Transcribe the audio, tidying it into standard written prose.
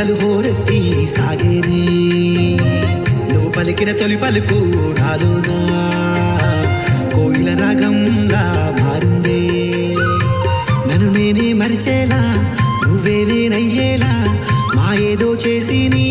కవితలు హోరెత్తి సాగేనే నువ్వు పలికిన తొలి పలుకు నాలోనా కోయిల రాగంలా మారిందే నన్ను నేనే మరిచేలా నువ్వే నేనయ్యేలా మా ఏదో చేసి నీ